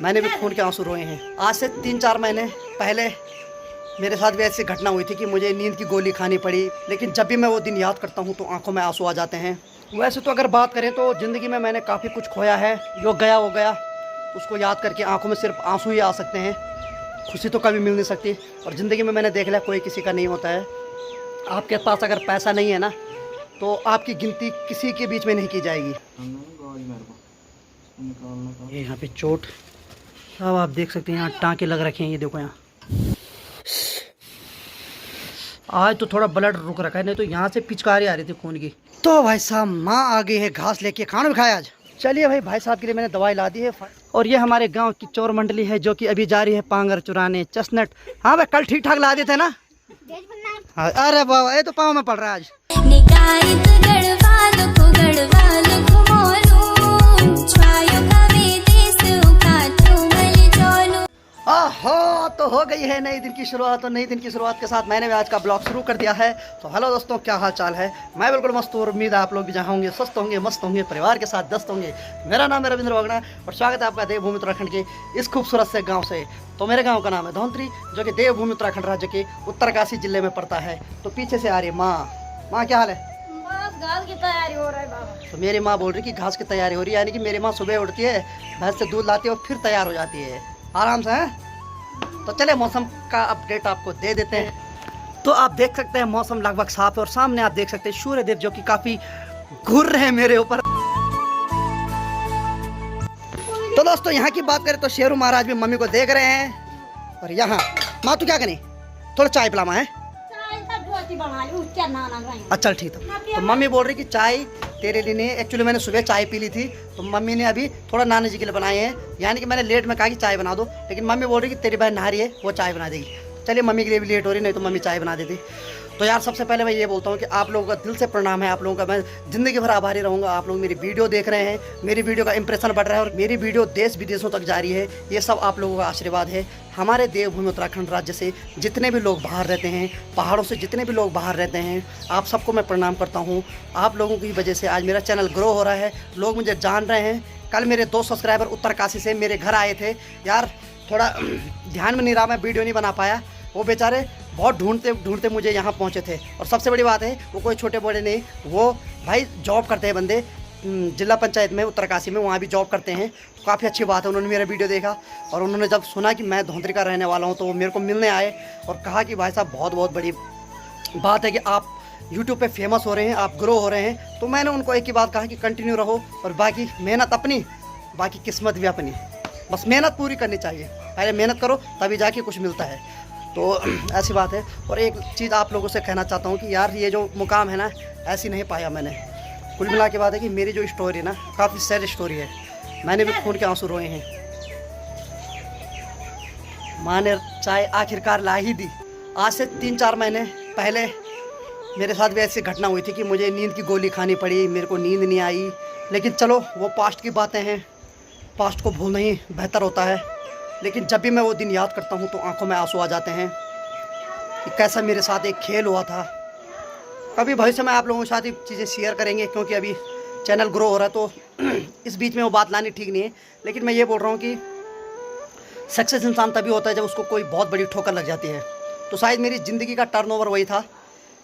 मैंने भी खून के आंसू रोए हैं। आज से 3-4 महीने पहले मेरे साथ भी ऐसी घटना हुई थी कि मुझे नींद की गोली खानी पड़ी, लेकिन जब भी मैं वो दिन याद करता हूँ तो आंखों में आंसू आ जाते हैं। वैसे तो अगर बात करें तो ज़िंदगी में मैंने काफ़ी कुछ खोया है, जो गया वो गया, उसको याद करके आंखों में सिर्फ आंसू ही आ सकते हैं, खुशी तो कभी मिल नहीं सकती। और ज़िंदगी में मैंने देख लिया कोई किसी का नहीं होता है। आपके पास अगर पैसा नहीं है ना तो आपकी गिनती किसी के बीच में नहीं की जाएगी। ये यहाँ पे चोट सब आप देख सकते हैं, यहाँ टाँके लग रखे हैं, ये देखो यहाँ। आज तो थोड़ा ब्लड रुक रखा है, नहीं तो यहाँ से पिचकारी आ रही थी खून की। तो भाई साहब माँ आ गई है घास लेके, खाना भी खाया आज। चलिए भाई साहब के लिए मैंने दवाई ला दी है। और ये हमारे गांव की चोर मंडली है जो कि अभी जा रही है पांगर चुराने, चस्नट। हाँ भाई कल ठीक ठाक ला देते ना। हाँ, अरे बाबा ये तो पाँव में पड़ रहा है आज। आहो तो हो गई है नई दिन की शुरुआत, और नई दिन की शुरुआत के साथ मैंने भी आज का ब्लॉग शुरू कर दिया है। तो हेलो दोस्तों, क्या हाल चाल है? मैं बिल्कुल मस्त हूँ, उम्मीद है आप लोग भी जहाँ होंगे स्वस्थ होंगे, मस्त होंगे, परिवार के साथ दस्त होंगे। मेरा नाम है रविंद्र वगड़ा और स्वागत है आपका देवभूमि उत्तराखंड के इस खूबसूरत से गाँव से। तो मेरे गाँव का नाम है धौंतरी, जो कि देवभूमि उत्तराखंड राज्य के उत्तरकाशी जिले में पड़ता है। तो पीछे से आ रही है माँ। क्या हाल है? घास की तैयारी हो रहा है बाबा। तो मेरी माँ बोल रही कि घास की तैयारी हो रही है, यानी कि मेरी माँ सुबह उठती है, भैंस से दूध लाती है और फिर तैयार हो जाती है आराम से। है तो चले मौसम का अपडेट आपको दे देते हैं। तो आप देख सकते हैं मौसम लगभग साफ है, और सामने आप देख सकते हैं सूर्य देव जो कि काफी घूर रहे हैं मेरे ऊपर। तो दोस्तों यहाँ की बात करें तो शेरू महाराज भी मम्मी को देख रहे हैं। और यहाँ माँ तू क्या करी, थोड़ा चाय पिलामा है। अच्छा ठीक है। तो मम्मी बोल रही कि चाय तेरे लिए नहीं, एक्चुअली मैंने सुबह चाय पी ली थी, तो मम्मी ने अभी थोड़ा नाना जी के लिए बनाए हैं। यानी कि मैंने लेट में कहा कि चाय बना दो, लेकिन मम्मी बोल रही कि तेरी बहन नहा रही है, वो चाय बना देगी। चलिए मम्मी के लिए भी लेट हो रही, नहीं तो मम्मी चाय बना देती। तो यार सबसे पहले मैं ये बोलता हूँ कि आप लोगों का दिल से प्रणाम है, आप लोगों का मैं ज़िंदगी भर आभारी रहूँगा। आप लोग मेरी वीडियो देख रहे हैं, मेरी वीडियो का इंप्रेशन बढ़ रहा है और मेरी वीडियो देश विदेशों तक जा रही है, ये सब आप लोगों का आशीर्वाद है। हमारे देवभूमि उत्तराखंड राज्य से जितने भी लोग बाहर रहते हैं, पहाड़ों से जितने भी लोग बाहर रहते हैं, आप सबको मैं प्रणाम करता हूँ। आप लोगों की वजह से आज मेरा चैनल ग्रो हो रहा है, लोग मुझे जान रहे हैं। कल मेरे 2 सब्सक्राइबर उत्तरकाशी से मेरे घर आए थे यार, थोड़ा ध्यान में नहीं रहा, मैं वीडियो नहीं बना पाया। वो बेचारे बहुत ढूंढते मुझे यहाँ पहुँचे थे। और सबसे बड़ी बात है वो कोई छोटे बड़े नहीं, वो भाई जॉब करते हैं बंदे जिला पंचायत में उत्तरकाशी में, वहाँ भी जॉब करते हैं। तो काफ़ी अच्छी बात है, उन्होंने मेरा वीडियो देखा और उन्होंने जब सुना कि मैं धौंतरी का रहने वाला हूँ तो वो मेरे को मिलने आए और कहा कि भाई साहब बहुत बड़ी बात है कि आप यूट्यूब पे फेमस हो रहे हैं, आप ग्रो हो रहे हैं। तो मैंने उनको एक ही बात कहा कि कंटिन्यू रहो, और बाकी मेहनत अपनी, बाकी किस्मत भी अपनी, बस मेहनत पूरी करनी चाहिए। पहले मेहनत करो तभी जाके कुछ मिलता है। तो ऐसी बात है। और एक चीज़ आप लोगों से कहना चाहता हूँ कि यार ये जो मुकाम है ना, ऐसी नहीं पाया मैंने। कुल मिला के बात है कि मेरी जो स्टोरी ना काफ़ी सैड स्टोरी है, मैंने भी खून के आंसू रोए हैं। माँ ने चाय आखिरकार ला ही दी। आज से 3-4 महीने पहले मेरे साथ भी ऐसी घटना हुई थी कि मुझे नींद की गोली खानी पड़ी, मेरे को नींद नहीं आई। लेकिन चलो वो पास्ट की बातें हैं, पास्ट को भूलना ही बेहतर होता है। लेकिन जब भी मैं वो दिन याद करता हूँ तो आंखों में आंसू आ जाते हैं कि कैसा मेरे साथ एक खेल हुआ था। कभी भविष्य में आप लोगों के साथ ही चीज़ें शेयर करेंगे, क्योंकि अभी चैनल ग्रो हो रहा है, तो इस बीच में वो बात लानी ठीक नहीं है। लेकिन मैं ये बोल रहा हूँ कि सक्सेस इंसान तभी होता है जब उसको कोई बहुत बड़ी ठोकर लग जाती है। तो शायद मेरी ज़िंदगी का टर्नओवर वही था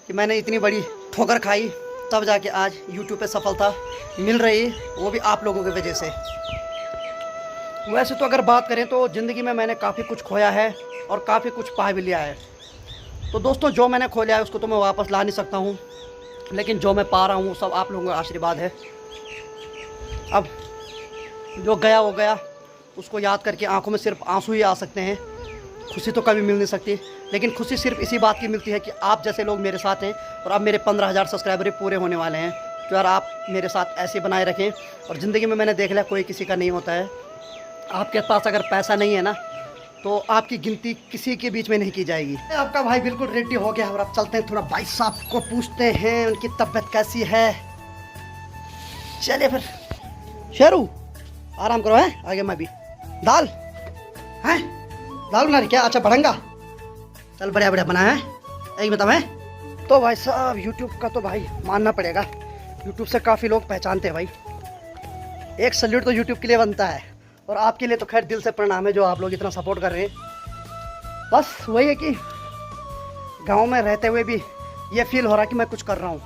कि मैंने इतनी बड़ी ठोकर खाई, तब जाके आज यूट्यूब पे सफलता मिल रही, वो भी आप लोगों की वजह से। वैसे तो अगर बात करें तो ज़िंदगी में मैंने काफ़ी कुछ खोया है और काफ़ी कुछ पा भी लिया है। तो दोस्तों जो मैंने खो लिया है उसको तो मैं वापस ला नहीं सकता हूँ, लेकिन जो मैं पा रहा हूँ सब आप लोगों का आशीर्वाद है। अब जो गया वो गया, उसको याद करके आंखों में सिर्फ आंसू ही आ सकते हैं, खुशी तो कभी मिल नहीं सकती। लेकिन खुशी सिर्फ इसी बात की मिलती है कि आप जैसे लोग मेरे साथ हैं, और अब मेरे 15,000 सब्सक्राइबर पूरे होने वाले हैं। तो यार आप मेरे साथ ऐसे बनाए रखें। और ज़िंदगी में मैंने देख लिया कोई किसी का नहीं होता है। आपके पास अगर पैसा नहीं है ना तो आपकी गिनती किसी के बीच में नहीं की जाएगी। आपका भाई बिल्कुल रेडी हो गया और अब चलते हैं, थोड़ा भाई साहब को पूछते हैं उनकी तबीयत कैसी है। चलिए फिर। शेरू आराम करो, है आगे मैं भी दाल है, दाल बना रही क्या? अच्छा भड़ंगा, चल बढ़िया बना है, एक बताओ है। तो भाई साहब यूट्यूब का तो भाई मानना पड़ेगा, यूट्यूब से काफ़ी लोग पहचानते हैं भाई। एक सल्यूट तो यूट्यूब के लिए बनता है। और आपके लिए तो खैर दिल से प्रणाम है जो आप लोग इतना सपोर्ट कर रहे हैं। बस वही है कि गांव में रहते हुए भी ये फील हो रहा है कि मैं कुछ कर रहा हूँ।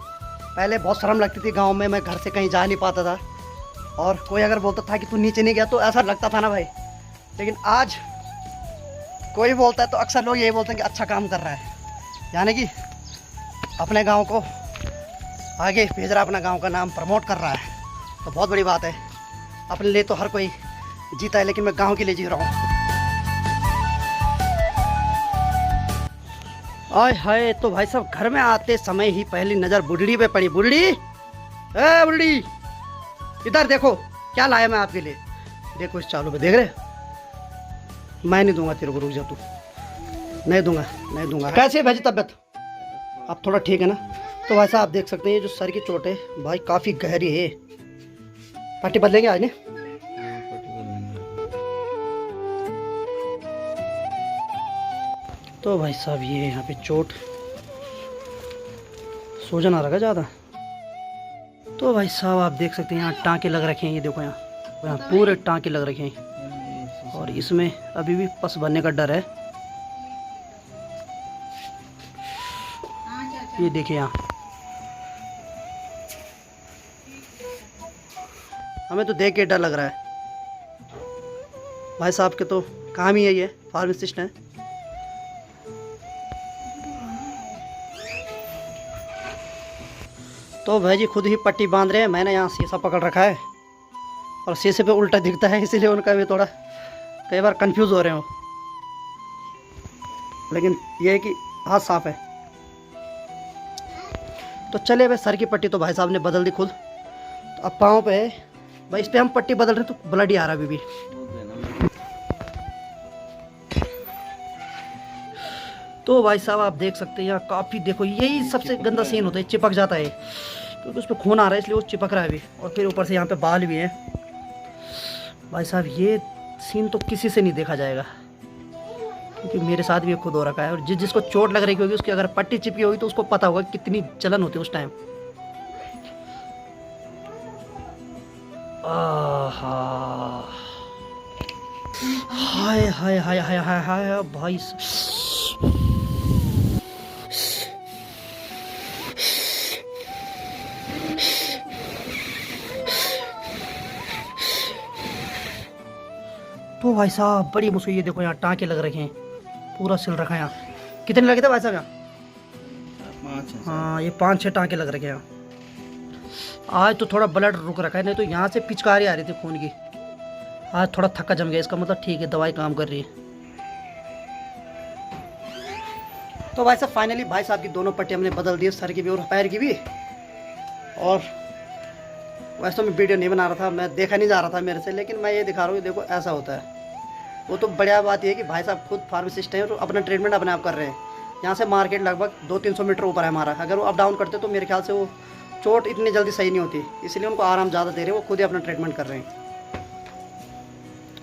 पहले बहुत शर्म लगती थी गांव में, मैं घर से कहीं जा नहीं पाता था और कोई अगर बोलता था कि तू नीचे नहीं गया तो ऐसा लगता था ना भाई। लेकिन आज कोई बोलता है तो अक्सर लोग यही बोलते हैं कि अच्छा काम कर रहा है, यानी कि अपने गांव को आगे भेज रहा है, अपना गांव का नाम प्रमोट कर रहा है। तो बहुत बड़ी बात है। अपने लिए तो हर कोई जीता है, लेकिन मैं गांव के लिए जी रहा हूँ। आय हाय, तो भाई साहब घर में आते समय ही पहली नज़र बुढ़ड़ी पे पड़ी। बुढ़ड़ी, ए बुढ़ड़ी, इधर देखो क्या लाया मैं आपके लिए। देखो इस चालू पे, देख रहे? मैं नहीं दूंगा तेरे को, रुक जा तू। नहीं दूंगा, नहीं दूंगा। कैसी है भाई तबीयत? अब थोड़ा ठीक है ना? तो भाई साहब आप देख सकते हैं ये जो सर की चोट है भाई काफ़ी गहरी है। पट्टी बदलेंगे आज ने? तो भाई साहब ये यहाँ पे चोट, सूजन आ रहा है ज़्यादा। तो भाई साहब आप देख सकते हैं यहाँ टाँके लग रखे हैं। ये देखो यहाँ पूरे टाँके लग रखे हैं और इसमें अभी भी पस बनने का डर है। ये देखिए यहाँ, हमें तो देख के डर लग रहा है। भाई साहब के तो काम ही यही है, फार्मासिस्ट हैं। तो भाई जी खुद ही पट्टी बांध रहे हैं। मैंने यहाँ शीशा पकड़ रखा है और शीशे पे उल्टा दिखता है, इसीलिए उनका भी थोड़ा कई बार कंफ्यूज हो रहे हो। लेकिन ये है कि हाथ साफ है। तो चले भाई, सर की पट्टी तो भाई साहब ने बदल दी खुद। तो अब पाँव पे है भाई, इस पर हम पट्टी बदल रहे हैं तो ब्लड ही आ रहा है अभी भी। तो भाई साहब आप देख सकते हैं यहाँ काफ़ी, देखो यही सबसे गंदा सीन होता है, चिपक जाता है क्योंकि उस पर खून आ रहा है इसलिए वो चिपक रहा है अभी। और फिर ऊपर से यहाँ पे बाल भी हैं। भाई साहब ये सीन तो किसी से नहीं देखा जाएगा, क्योंकि मेरे साथ भी खुद हो रखा है। और जिसको चोट लग रही होगी उसकी अगर पट्टी चिपकी होगी तो उसको पता होगा कितनी जलन होती है उस टाइम। हाय हाय हाय हाय हाय हाय भाई। तो भाई साहब बड़ी मुश्किल, ये देखो यहाँ टाँके लग रखे हैं, पूरा सिल रखा है यहाँ। कितने लगे थे भाई साहब यहाँ? 5। हाँ ये 5-6 टाँके लग रखे हैं यहाँ। आज तो थोड़ा ब्लड रुक रखा है, नहीं तो यहाँ से पिचकारी आ रही थी खून की। आज थोड़ा थक्का जम गया, इसका मतलब ठीक है दवाई काम कर रही है। तो भाई साहब फाइनली भाई साहब की दोनों पट्टी हमने बदल दी, सर की भी और पैर की भी। और वैसे तो मैं वीडियो नहीं बना रहा था, मैं देखा नहीं जा रहा था मेरे से, लेकिन मैं ये दिखा रहा हूँ देखो ऐसा होता है। वो तो बढ़िया बात ये है कि भाई साहब खुद फार्मासिस्ट हैं और अपना ट्रीटमेंट अपने आप कर रहे हैं। यहाँ से मार्केट लगभग 200-300 मीटर ऊपर है हमारा। अगर वो अप डाउन करते तो मेरे ख्याल से वो चोट इतनी जल्दी सही नहीं होती, इसलिए उनको आराम ज़्यादा दे रहे हैं, वो खुद ही अपना ट्रीटमेंट कर रहे हैं।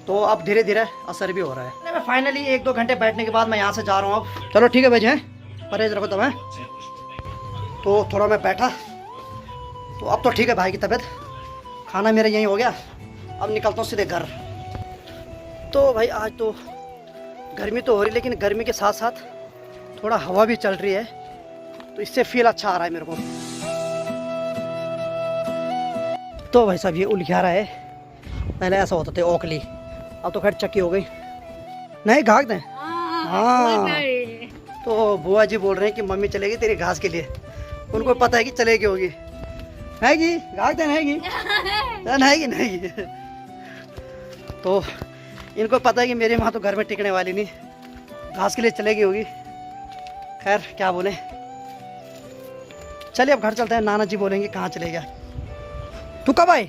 तो अब धीरे धीरे असर भी हो रहा है। मैं फाइनली 1-2 घंटे बैठने के बाद मैं यहाँ से जा रहा हूँ अब। चलो ठीक है भाई, हैं परहेज रखो तब है। तो थोड़ा मैं बैठा, तो अब तो ठीक है भाई की तबीयत। खाना मेरा यहीं हो गया, अब निकलता हूँ सीधे घर। तो भाई आज तो गर्मी तो हो रही, लेकिन गर्मी के साथ साथ थोड़ा हवा भी चल रही है, तो इससे फील अच्छा आ रहा है मेरे को। तो भाई साहब ये उलियारा है, पहले ऐसा होता था ओखली, अब तो खैर चक्की हो गई। नहीं घाक दें? हाँ। तो बुआ जी बोल रहे हैं कि मम्मी चलेगी तेरी घास के लिए, उनको पता है कि चलेगी होगी। हैगी घाक दें? हैगी नहीं नहीं। तो इनको पता है कि मेरी माँ तो घर में टिकने वाली नहीं, घास के लिए चलेगी होगी। खैर क्या बोले, चलिए अब घर चलते हैं। नाना जी बोलेंगे कहाँ चले गया। तू कब आए?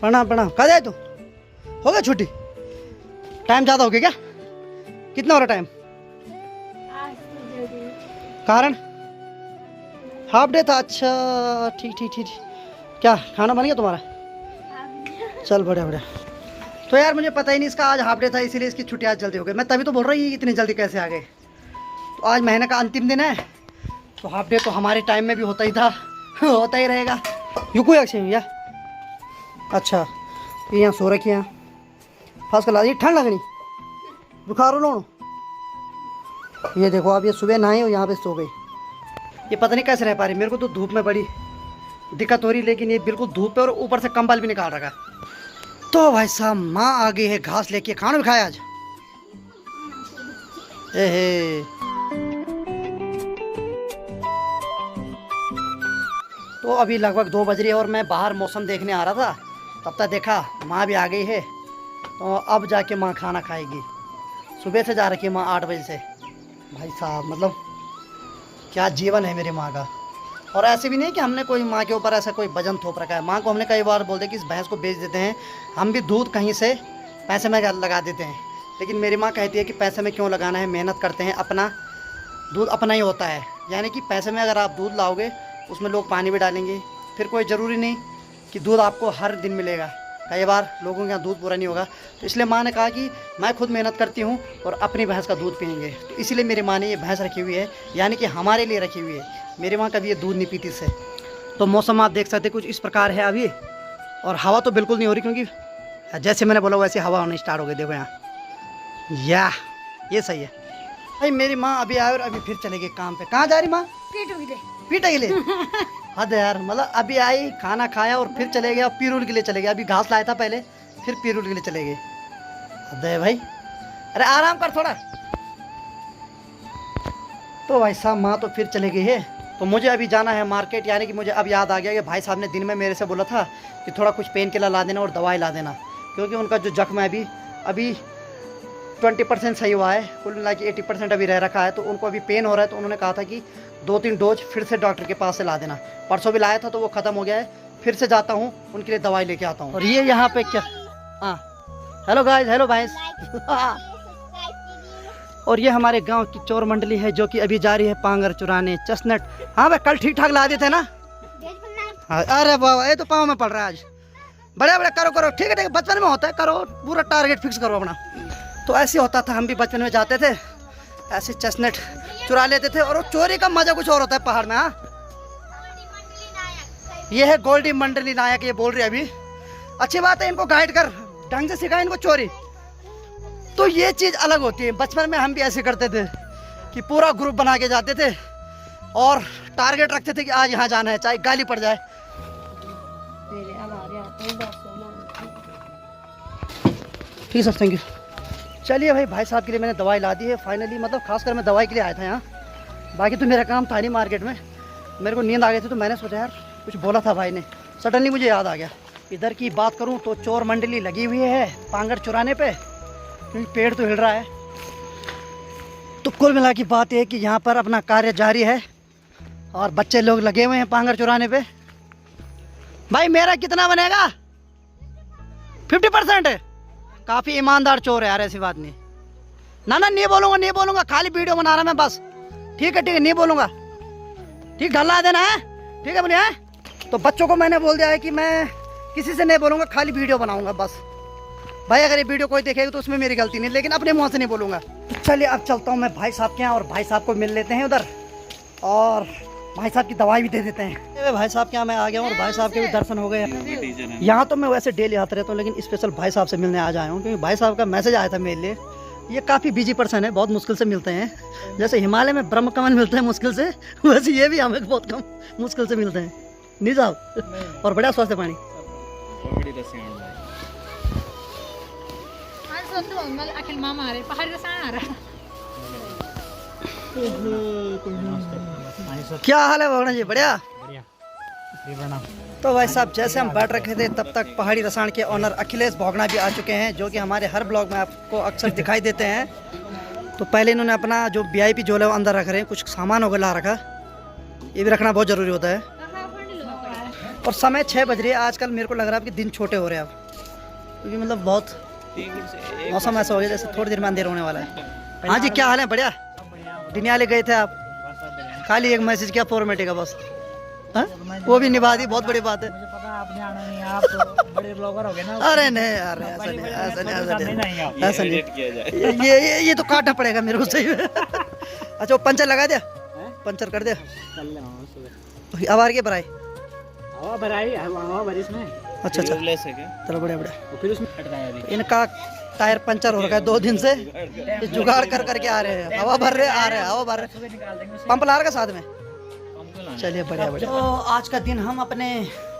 प्रणाम प्रणाम। कब आए तू? हो गया छुट्टी? टाइम ज़्यादा हो गया क्या? कितना हो रहा टाइम? कारण हाफ डे था। अच्छा ठीक ठीक ठीक। क्या खाना बन गया तुम्हारा? चल बढ़िया बढ़िया। तो यार मुझे पता ही नहीं इसका आज हाफ डे था, इसीलिए इसकी छुट्टी आज जल्दी हो गई। मैं तभी तो बोल रही हूँ इतनी जल्दी कैसे आ गए। तो आज महीने का अंतिम दिन है, तो हाफ डे तो हमारे टाइम में भी होता ही था, होता ही रहेगा। यू कोई अक्षय भैया? अच्छा ये यहाँ सो रखी है। First class. ये ठंड लगनी, बुखार हो लो। ये देखो आप, ये सुबह नहाई और यहाँ पे सो गई। ये पता नहीं कैसे रह पा रही। मेरे को तो धूप में बड़ी दिक्कत हो रही, लेकिन ये बिल्कुल धूप पे और ऊपर से कंबल भी निकाल रखा। तो भाई साहब माँ आ गई है घास लेके। खाना भी खाया आज? ए तो अभी लगभग 2 बज रही है और मैं बाहर मौसम देखने आ रहा था, तब तक देखा माँ भी आ गई है। तो अब जाके माँ खाना खाएगी। सुबह से जा रखी है माँ 8 बजे से। भाई साहब मतलब क्या जीवन है मेरी माँ का। और ऐसे भी नहीं कि हमने कोई माँ के ऊपर ऐसा कोई वजन थोप रखा है। माँ को हमने कई बार बोल दिया कि इस भैंस को बेच देते हैं, हम भी दूध कहीं से पैसे में लगा देते हैं। लेकिन मेरी माँ कहती है कि पैसे में क्यों लगाना है, मेहनत करते हैं, अपना दूध अपना ही होता है। यानी कि पैसे में अगर आप दूध लाओगे उसमें लोग पानी भी डालेंगे, फिर कोई ज़रूरी नहीं कि दूध आपको हर दिन मिलेगा। कई बार लोगों के यहाँ दूध पूरा नहीं होगा। तो इसलिए माँ ने कहा कि मैं खुद मेहनत करती हूँ और अपनी भैंस का दूध पियेंगे। तो इसीलिए मेरी माँ ने ये भैंस रखी हुई है, यानी कि हमारे लिए रखी हुई है। मेरी माँ कभी ये दूध नहीं पीती इससे। तो मौसम आप देख सकते कुछ इस प्रकार है अभी, और हवा तो बिल्कुल नहीं हो रही, क्योंकि जैसे मैंने बोला वैसे हवा होनी स्टार्ट हो गई। देखो यहाँ, या ये सही है भाई। मेरी माँ अभी आए और अभी फिर चले गए काम पे। कहाँ जा रही माँ? पीटे के लिए। हद है यार, मतलब अभी आई, खाना खाया और फिर चले गए। और पीरूल के लिए चले गए। अभी घास लाया था पहले, फिर पीरूल के लिए चले गए। हद है भाई। अरे आराम कर थोड़ा। तो भाई साहब माँ तो फिर चले गई है। तो मुझे अभी जाना है मार्केट। यानी कि मुझे अब याद आ गया कि भाई साहब ने दिन में मेरे से बोला था कि थोड़ा कुछ पेन किलर ला देना और दवाई ला देना, क्योंकि उनका जो जख्म है अभी 20% सही हुआ है। कुल मिला के 80% अभी रह रखा है। तो उनको अभी पेन हो रहा है। तो उन्होंने कहा था कि 2-3 डोज फिर से डॉक्टर के पास से ला देना। परसों भी लाया था तो वो ख़त्म हो गया है। फिर से जाता हूँ, उनके लिए दवाई लेके आता हूँ। और ये यहाँ पे क्या, हाँ हेलो गाइस, हेलो भाई। और ये हमारे गांव की चोर मंडली है जो कि अभी जा रही है पांगर चुराने, चस्नट। हाँ भाई, कल ठीक ठाक ला देते ना। हाँ, अरे बाबा ये तो पाँव में पड़ रहा है आज। बड़े बड़े करो करो, ठीक है, बचपन में होता है, करो पूरा टारगेट फिक्स करो अपना। तो ऐसे होता था, हम भी बचपन में जाते थे, ऐसे चस्नट चुरा लेते थे। और वो चोरी का मजा कुछ और होता है पहाड़ में। हाँ, ये है गोल्डी मंडली नायक, ये बोल रही है अभी। अच्छी बात है, इनको गाइड कर, ढंग से सिखाए इनको चोरी। तो ये चीज़ अलग होती है। बचपन में हम भी ऐसे करते थे कि पूरा ग्रुप बना के जाते थे और टारगेट रखते थे कि आज यहाँ जाना है, चाहे गाली पड़ जाए। ठीक सर, थैंक यू। चलिए भाई, भाई साहब के लिए मैंने दवाई ला दी है फाइनली। मतलब खासकर मैं दवाई के लिए आया था यहाँ, बाकी तो मेरा काम था नहीं मार्केट में। मेरे को नींद आ गई थी तो मैंने सोचा यार कुछ बोला था भाई ने, सडनली मुझे याद आ गया। इधर की बात करूँ तो चोर मंडली लगी हुई है पांगर चुराने पे, क्योंकि पेड़ तो हिल रहा है। तो कुल मिला की बात है कि यहाँ पर अपना कार्य जारी है और बच्चे लोग लगे हुए हैं पांगर चुराने पे। भाई मेरा कितना बनेगा? 50% है। काफ़ी ईमानदार चोर है यार, ऐसी बात नहीं। ना ना, नहीं बोलूँगा, नहीं बोलूँगा, खाली वीडियो बना रहा मैं बस। ठीक है, नहीं बोलूँगा। ठीक, ढला देना है, ठीक है बोलिए। तो बच्चों को मैंने बोल दिया है कि मैं किसी से नहीं बोलूँगा, खाली वीडियो बनाऊँगा बस। भाई अगर ये वीडियो कोई देखेगा तो उसमें मेरी गलती नहीं, लेकिन अपने मुँह से नहीं बोलूँगा। तो चलिए अब चलता हूँ मैं भाई साहब के यहाँ और भाई साहब को मिल लेते हैं उधर, और भाई साहब की दवाई भी दे देते हैं। भाई साहब के यहाँ मैं आ गया हूँ और भाई साहब के भी दर्शन हो गए। यहाँ तो मैं वैसे डेली आता रहता हूँ, लेकिन स्पेशल भाई साहब से मिलने आज आया हूँ, क्योंकि भाई साहब का मैसेज आया था मेरे लिए। ये काफ़ी बिजी पर्सन है, बहुत मुश्किल से मिलते हैं। जैसे हिमालय में ब्रह्म कमल मिलते हैं मुश्किल से, वैसे ये भी हमें बहुत कम मुश्किल से मिलते हैं। नहीं साहब, और बढ़िया स्वास्थ्य पानी। क्या हाल है भगवान जी? बढ़िया। तो भाई साहब जैसे हम बैठ रखे थे तब तक पहाड़ी रसायन के ऑनर अखिलेश भोगना भी आ चुके हैं, जो कि हमारे हर ब्लॉग में आपको अक्सर दिखाई देते हैं। तो पहले इन्होंने अपना जो VIP झोला है वो अंदर रख रहे हैं, कुछ सामान वगैरह ला रखा। ये भी रखना बहुत ज़रूरी होता है। और समय 6 बज रही है। आजकल मेरे को लग रहा है कि दिन छोटे हो रहे हैं अब, क्योंकि मतलब बहुत मौसम ऐसा हो गया जैसे थोड़ी देर में अंधेरा होने वाला है। हाँ जी, क्या हाल है? बढ़िया। डिनियाले गए थे आप? खाली एक मैसेज किया फॉर्मेटी का बस। हाँ? वो भी निभा दी, बहुत बड़ी बात है। मुझे पता आपने आना नहीं, आप तो बड़े ब्लॉगर हो गए ना। अरे नहीं यार, ऐसा नहीं। ये तो काटना पड़ेगा मेरे को सही में। अच्छा, वो पंचर लगा दिया? पंचर कर दिया? अब आ रही है भराई? हवा भरी इसमें। अच्छा, चलो बढ़िया बढ़िया। फिर उसमें इनका टायर पंचर हो रखा है 2 दिन से, ये जुगाड़ कर करके आ रहे हैं, हवा भर रहे आ रहे हैं, हवा भर रहे। सुबह निकाल देंगे उसे। पंप ला रहा साथ में। पंप तो लाना। चलिए बढ़िया बढ़िया। तो आज का दिन हम अपने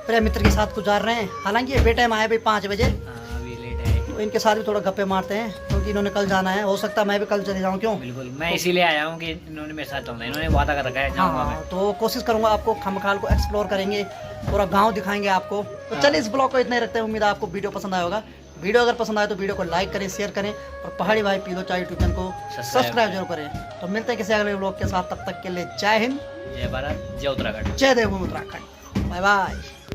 प्रिय मित्र के साथ गुजार रहे हैं। हालांकि ये बेटाइम आए भाई 5 बजे, हाँ, अभी लेट है। तो इनके साथ भी थोड़ा गप्पे मारते हैं क्योंकि इन्होंने कल जाना है। हो सकता है मैं भी कल चले जाऊँ, क्यों? बिल्कुल, मैं इसीलिए आया हूँ कि इन्होंने मेरे साथ चलना है, इन्होंने वादा कर रखा है जाऊँगा मैं। हाँ, तो कोशिश करूंगा आपको खमखाल को एक्सप्लोर करेंगे, पूरा गांव दिखाएंगे आपको। तो चलिए इस ब्लॉग को इतना ही रखते हैं। उम्मीद है आपको वीडियो पसंद आया होगा। वीडियो अगर पसंद आए तो वीडियो को लाइक करें, शेयर करें और पहाड़ी भाई पीलो चाय यूट्यूब चैनल को सब्सक्राइब जरूर करें। तो मिलते हैं किसी अगले ब्लॉग के साथ, तब तक के लिए जय हिंद, जय भारत, जय उत्तराखंड। जय देवभूमि उत्तराखंड। Bye bye.